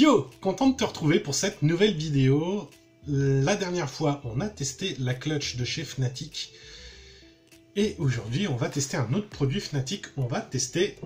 Yo, content de te retrouver pour cette nouvelle vidéo. La dernière fois, on a testé la clutch de chez Fnatic. Et aujourd'hui, on va tester un autre produit Fnatic. On va tester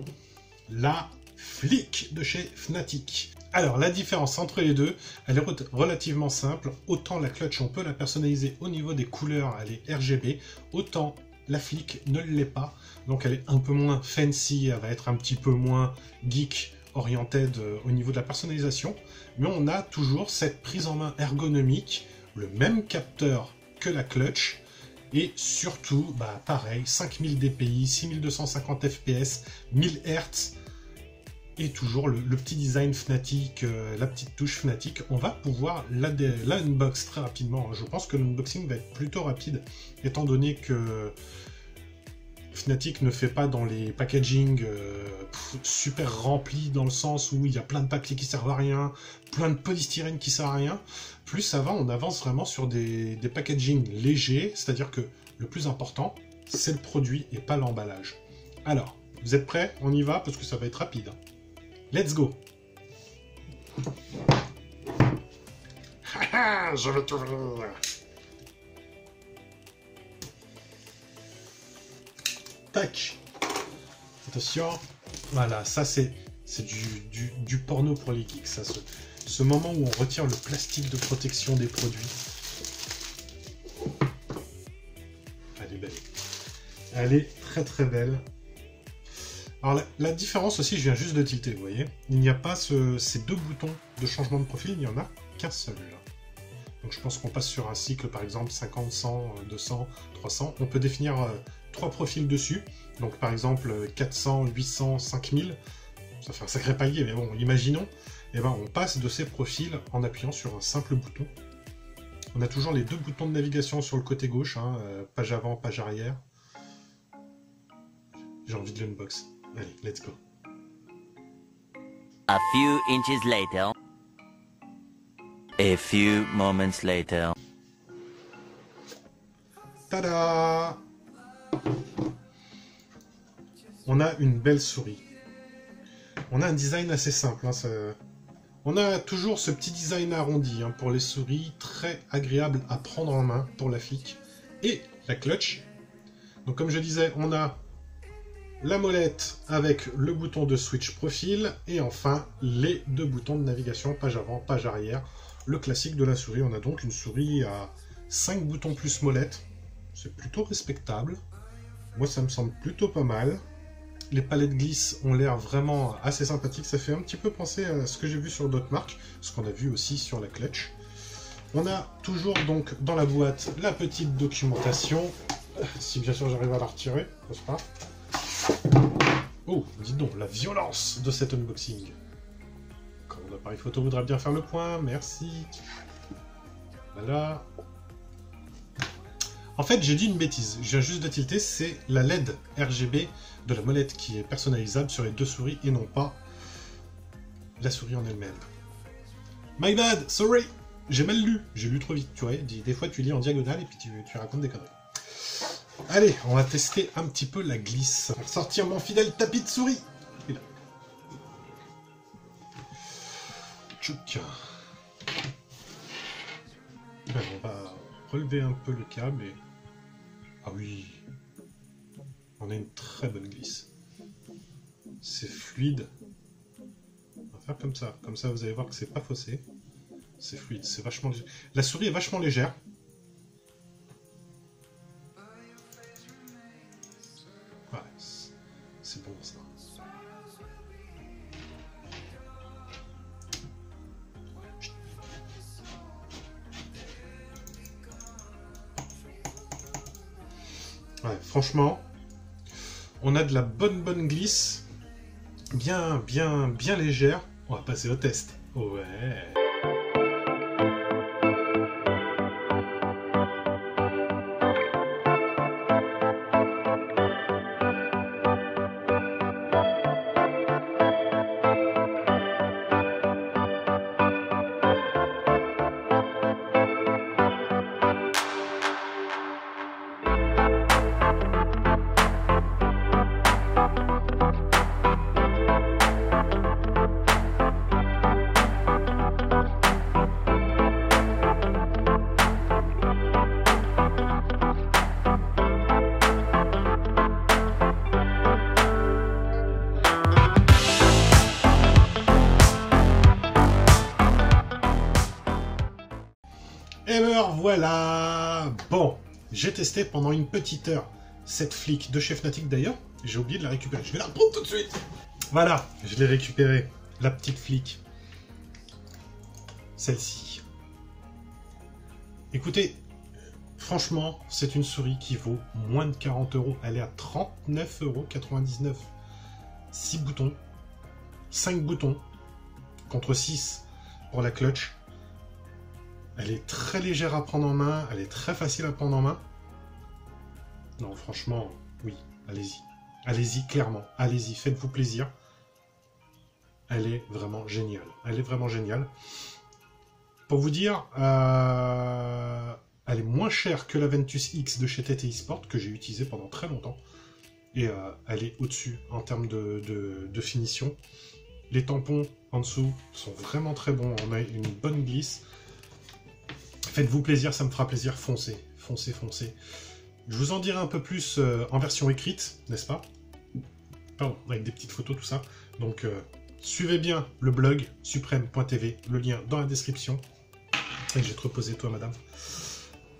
la Flick de chez Fnatic. Alors, la différence entre les deux, elle est relativement simple. Autant la clutch, on peut la personnaliser au niveau des couleurs, elle est RGB. Autant la Flick ne l'est pas. Donc, elle est un peu moins fancy, elle va être un petit peu moins geek oriented au niveau de la personnalisation, mais on a toujours cette prise en main ergonomique, le même capteur que la clutch, et surtout, pareil, 5000 dpi, 6250 fps, 1000 Hz, et toujours le petit design Fnatic, la petite touche Fnatic. On va pouvoir l'unbox très rapidement. Je pense que l'unboxing va être plutôt rapide, étant donné que Fnatic ne fait pas dans les packaging super remplis, dans le sens où il y a plein de papiers qui servent à rien, plein de polystyrène qui sert à rien. Plus ça va, on avance vraiment sur des packaging légers, c'est-à-dire que le plus important, c'est le produit et pas l'emballage. Alors, vous êtes prêts? On y va parce que ça va être rapide. Let's go! Haha, je vais t'ouvrir! Tac. Attention. Voilà, ça c'est du porno pour les geeks. Ça, ce moment où on retire le plastique de protection des produits. Elle est belle. Elle est très très belle. Alors la différence aussi, je viens juste de tilter, vous voyez. Il n'y a pas ces deux boutons de changement de profil, il n'y en a qu'un seul. Donc je pense qu'on passe sur un cycle, par exemple 50, 100, 200, 300. On peut définir 3 profils dessus. Donc par exemple 400, 800, 5000. Ça fait un sacré palier, mais bon, imaginons. Et on passe de ces profils en appuyant sur un simple bouton. On a toujours les deux boutons de navigation sur le côté gauche, page avant, page arrière. J'ai envie de l'unbox. Allez, let's go. A few inches later. A few moments later. Tada! On a une belle souris. On a un design assez simple. On a toujours ce petit design arrondi pour les souris, très agréable à prendre en main pour la Flick. Et la clutch. Donc comme je disais, on a la molette avec le bouton de switch profil. Et enfin, les deux boutons de navigation, page avant, page arrière. Le classique de la souris. On a donc une souris à 5 boutons plus molette. C'est plutôt respectable. Moi, ça me semble plutôt pas mal. Les palettes glisse ont l'air vraiment assez sympathiques. Ça fait un petit peu penser à ce que j'ai vu sur d'autres marques, ce qu'on a vu aussi sur la clutch. On a toujours donc dans la boîte la petite documentation. Si bien sûr j'arrive à la retirer, n'est-ce pas? Oh, dis donc, la violence de cet unboxing. Quand mon appareil photo voudra bien faire le point, merci. Voilà. En fait, j'ai dit une bêtise, je viens juste de tilter, c'est la LED RGB de la molette qui est personnalisable sur les deux souris et non pas la souris en elle-même. My bad, sorry, j'ai mal lu, j'ai lu trop vite, tu vois, des fois tu lis en diagonale et puis tu racontes des conneries. Allez, on va tester un petit peu la glisse. Pour sortir mon fidèle tapis de souris. Et là. Tchouk. On va relever un peu le câble et... Ah oui, on a une très bonne glisse. C'est fluide. On va faire comme ça vous allez voir que c'est pas faussé. C'est fluide, c'est vachement léger. La souris est vachement légère. Ouais, c'est bon ça. Ouais, franchement, on a de la bonne glisse, bien légère. On va passer au test. Ouais. voilà. Bon, j'ai testé pendant une petite heure cette flic de chez Fnatic d'ailleurs. J'ai oublié de la récupérer. Je vais la reprendre tout de suite. Voilà, je l'ai récupérée. La petite flic. Celle-ci. Écoutez, franchement, c'est une souris qui vaut moins de 40 €. Elle est à 39,99 €. 6 boutons. 5 boutons. Contre 6 pour la clutch. Elle est très légère à prendre en main. Elle est très facile à prendre en main. Non, franchement, oui, allez-y. Allez-y, clairement. Allez-y, faites-vous plaisir. Elle est vraiment géniale. Elle est vraiment géniale. Pour vous dire, elle est moins chère que la Ventus X de chez TTI Sport, que j'ai utilisée pendant très longtemps. Et elle est au-dessus en termes de finition. Les tampons en dessous sont vraiment très bons. On a une bonne glisse. Faites-vous plaisir, ça me fera plaisir. Foncez, foncez, foncez. Je vous en dirai un peu plus en version écrite, n'est-ce pas? Pardon, avec des petites photos, tout ça. Donc, suivez bien le blog supreme.tv, le lien dans la description. Et je vais te reposer, toi, madame.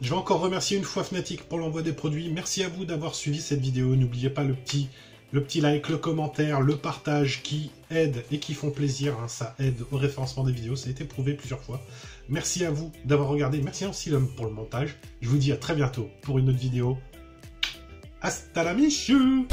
Je vais encore remercier une fois Fnatic pour l'envoi des produits. Merci à vous d'avoir suivi cette vidéo. N'oubliez pas le petit like, le commentaire, le partage qui aident et qui font plaisir. Hein. Ça aide au référencement des vidéos. Ça a été prouvé plusieurs fois. Merci à vous d'avoir regardé. Merci aussi l'homme pour le montage. Je vous dis à très bientôt pour une autre vidéo. Hasta la michu!